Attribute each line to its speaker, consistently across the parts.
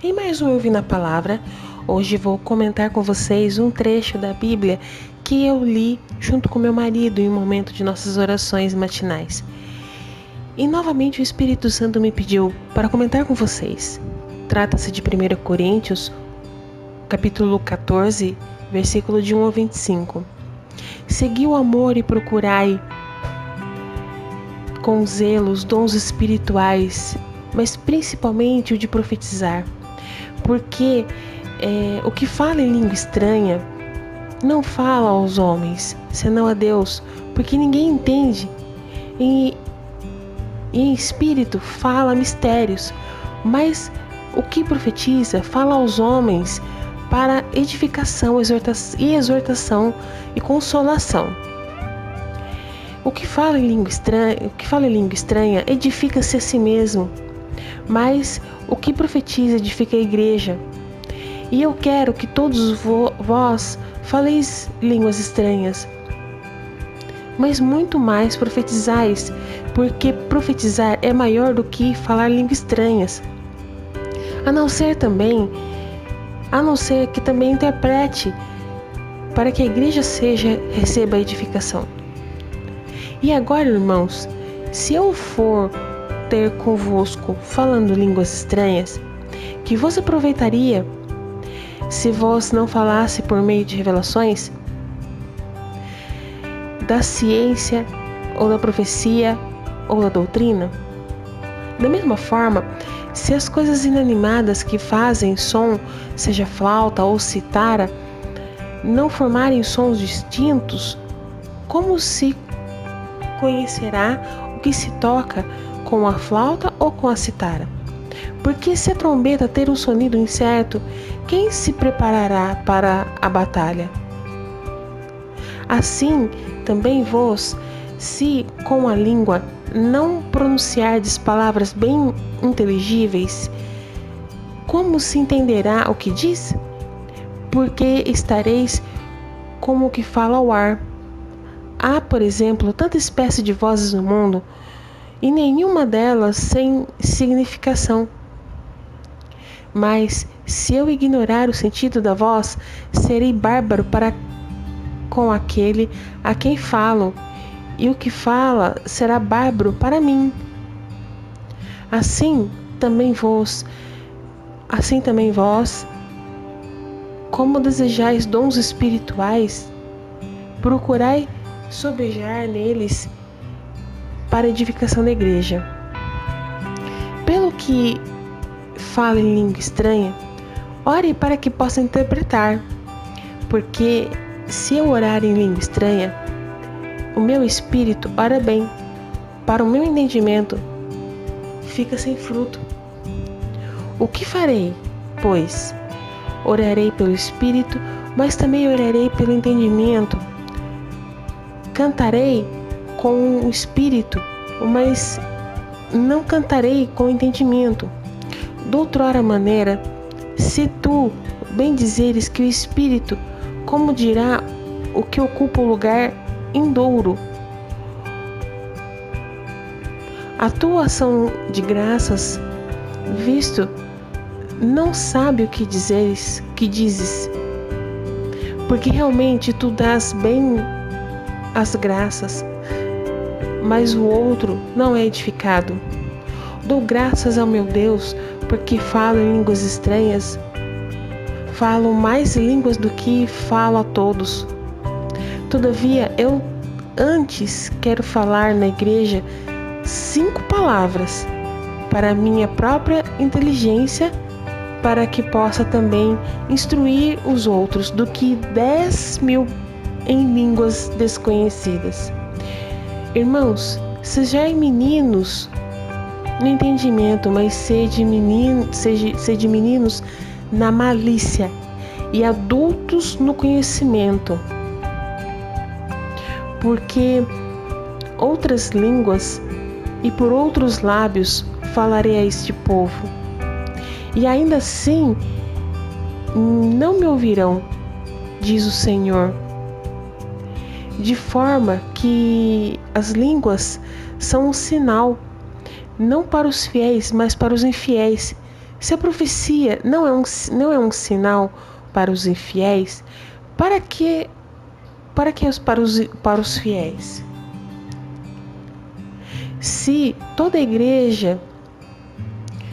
Speaker 1: Em mais um Eu Vi na Palavra, hoje vou comentar com vocês um trecho da Bíblia que eu li junto com meu marido em um momento de nossas orações matinais. E novamente o Espírito Santo me pediu para comentar com vocês. Trata-se de 1 Coríntios, capítulo 14, versículo de 1 ao 25. Segui o amor e procurai com zelo os dons espirituais, mas principalmente o de profetizar. Porque o que fala em língua estranha não fala aos homens, senão a Deus, porque ninguém entende. E em espírito fala mistérios, mas o que profetiza fala aos homens para edificação, exortação e consolação. O que fala em língua estranha edifica-se a si mesmo, mas o que profetiza edifica a igreja. E eu quero que todos vós faleis línguas estranhas, mas muito mais profetizais, porque profetizar é maior do que falar línguas estranhas. A não ser que também interprete, para que a igreja receba a edificação. E agora, irmãos, se eu for ter convosco falando línguas estranhas, que vos aproveitaria se vós não falasse por meio de revelações, da ciência, ou da profecia, ou da doutrina? Da mesma forma, se as coisas inanimadas que fazem som, seja flauta ou citara, não formarem sons distintos, como se conhecerá o que se toca com a flauta ou com a citara? Porque se a trombeta ter um sonido incerto, quem se preparará para a batalha? Assim também vós, se com a língua não pronunciardes palavras bem inteligíveis, como se entenderá o que diz? Porque estareis como o que fala ao ar. Há, por exemplo, tanta espécie de vozes no mundo, e nenhuma delas sem significação. Mas, se eu ignorar o sentido da voz, serei bárbaro para com aquele a quem falo, e o que fala será bárbaro para mim. Assim também vós, como desejais dons espirituais, procurai sobejar neles para a edificação da igreja. Pelo que fala em língua estranha, ore para que possa interpretar, porque se eu orar em língua estranha, o meu espírito ora bem, para o meu entendimento fica sem fruto. O que farei, pois? Orarei pelo espírito, mas também orarei pelo entendimento. Cantarei com o espírito, mas não cantarei com o entendimento. Doutrora maneira, se tu bem dizeres que o espírito, como dirá o que ocupa o lugar indouro, a tua ação de graças, visto, não sabe o que dizes, porque realmente tu dás bem as graças, mas o outro não é edificado. Dou graças ao meu Deus, porque falo em línguas estranhas, falo mais línguas do que falo a todos. Todavia, eu antes quero falar na igreja 5 palavras, para minha própria inteligência, para que possa também instruir os outros, do que 10.000 em línguas desconhecidas. Irmãos, sejai meninos no entendimento, mas sede meninos na malícia, e adultos no conhecimento. Porque outras línguas e por outros lábios falarei a este povo, e ainda assim não me ouvirão, diz o Senhor. De forma que as línguas são um sinal, não para os fiéis, mas para os infiéis, Se a profecia não é um sinal para os infiéis, para os fiéis? Se toda a igreja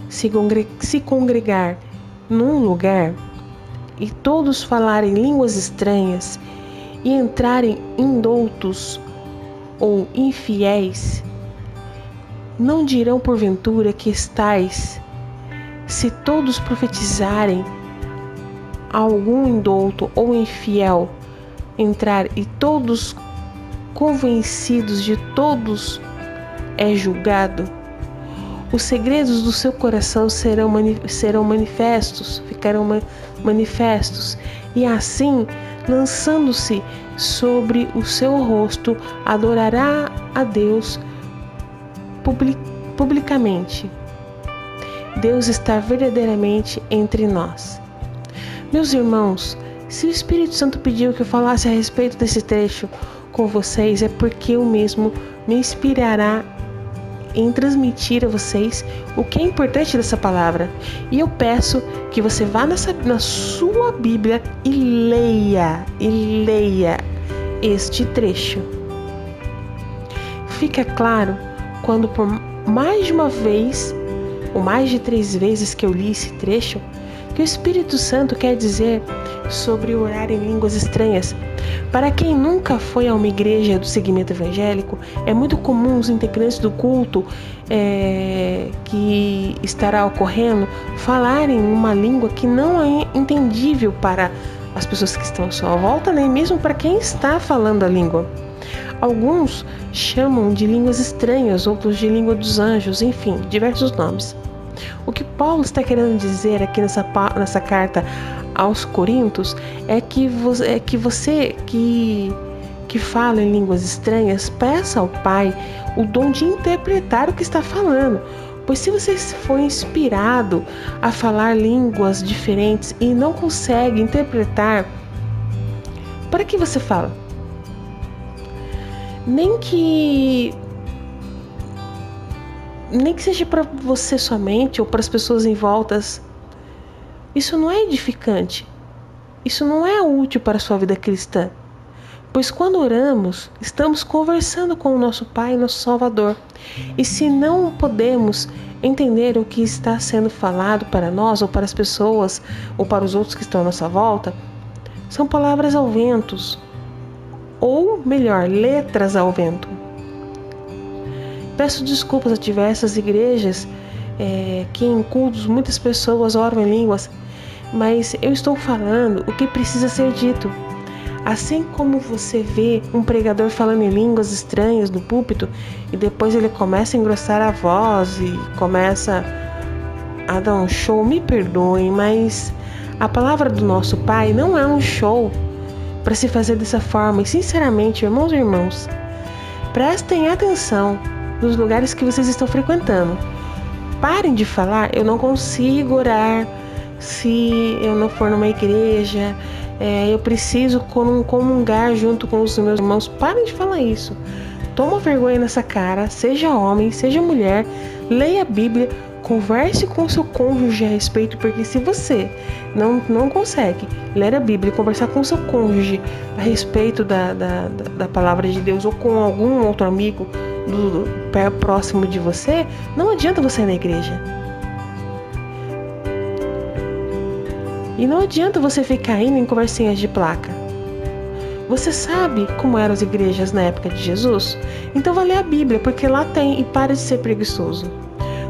Speaker 1: se congregar num lugar e todos falarem línguas estranhas e entrarem indoutos ou infiéis, não dirão porventura que estais, se todos profetizarem, algum indouto ou infiel entrar e todos convencidos de todos é julgado, os segredos do seu coração serão manifestos, ficarão manifestos, e assim, lançando-se sobre o seu rosto, adorará a Deus publicamente. Deus está verdadeiramente entre nós. Meus irmãos, se o Espírito Santo pediu que eu falasse a respeito desse trecho com vocês, é porque eu mesmo me inspirará em transmitir a vocês o que é importante dessa palavra. E eu peço que você vá na sua Bíblia e leia este trecho. Fica claro quando por mais de uma vez, ou mais de 3 vezes que eu li esse trecho, que o Espírito Santo quer dizer sobre orar em línguas estranhas. Para quem nunca foi a uma igreja do segmento evangélico, é muito comum os integrantes do culto que estará ocorrendo falarem uma língua que não é entendível para as pessoas que estão à sua volta, nem mesmo para quem está falando a língua. Alguns chamam de línguas estranhas, outros de língua dos anjos, enfim, diversos nomes. O que Paulo está querendo dizer aqui nessa carta aos Coríntios é que você que fala em línguas estranhas, peça ao Pai o dom de interpretar o que está falando. Pois se você for inspirado a falar línguas diferentes e não consegue interpretar, para que você fala? Nem que seja para você somente ou para as pessoas em volta. Isso não é edificante. Isso não é útil para a sua vida cristã. Pois quando oramos, estamos conversando com o nosso Pai, nosso Salvador. E se não podemos entender o que está sendo falado para nós, ou para as pessoas, ou para os outros que estão à nossa volta, são palavras ao vento. Ou melhor, letras ao vento. Peço desculpas a diversas igrejas que em cultos muitas pessoas oram em línguas, mas eu estou falando o que precisa ser dito. Assim como você vê um pregador falando em línguas estranhas no púlpito e depois ele começa a engrossar a voz e começa a dar um show, me perdoem, mas a palavra do nosso Pai não é um show para se fazer dessa forma. E sinceramente, irmãos e irmãos, prestem atenção nos lugares que vocês estão frequentando. Parem de falar, eu não consigo orar se eu não for numa igreja, eu preciso comungar junto com os meus irmãos. Parem de falar isso. Toma vergonha nessa cara, seja homem, seja mulher, leia a Bíblia, converse com o seu cônjuge a respeito, porque se você não consegue ler a Bíblia e conversar com o seu cônjuge a respeito da palavra de Deus, ou com algum outro amigo próximo de você, não adianta você ir na igreja. E não adianta você ficar indo em conversinhas de placa. Você sabe como eram as igrejas na época de Jesus? Então vai ler a Bíblia, porque lá tem, e para de ser preguiçoso.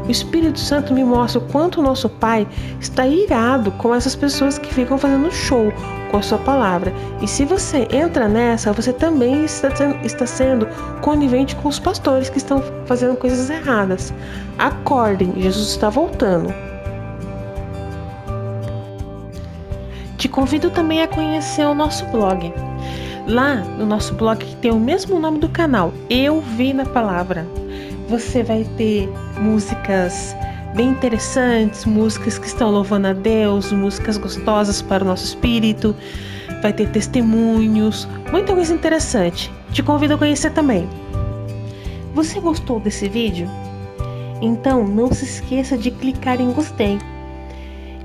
Speaker 1: O Espírito Santo me mostra o quanto o nosso Pai está irado com essas pessoas que ficam fazendo show com a sua palavra. E se você entra nessa, você também está sendo conivente com os pastores que estão fazendo coisas erradas. Acordem, Jesus está voltando. Te convido também a conhecer o nosso blog. Lá no nosso blog, que tem o mesmo nome do canal, Eu Vi na Palavra, você vai ter músicas bem interessantes, músicas que estão louvando a Deus, músicas gostosas para o nosso espírito, vai ter testemunhos, muita coisa interessante. Te convido a conhecer também. Você gostou desse vídeo? Então não se esqueça de clicar em gostei.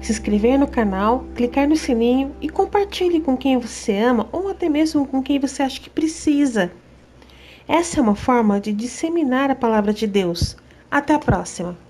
Speaker 1: se inscrever no canal, clicar no sininho e compartilhe com quem você ama ou até mesmo com quem você acha que precisa. Essa é uma forma de disseminar a palavra de Deus. Até a próxima!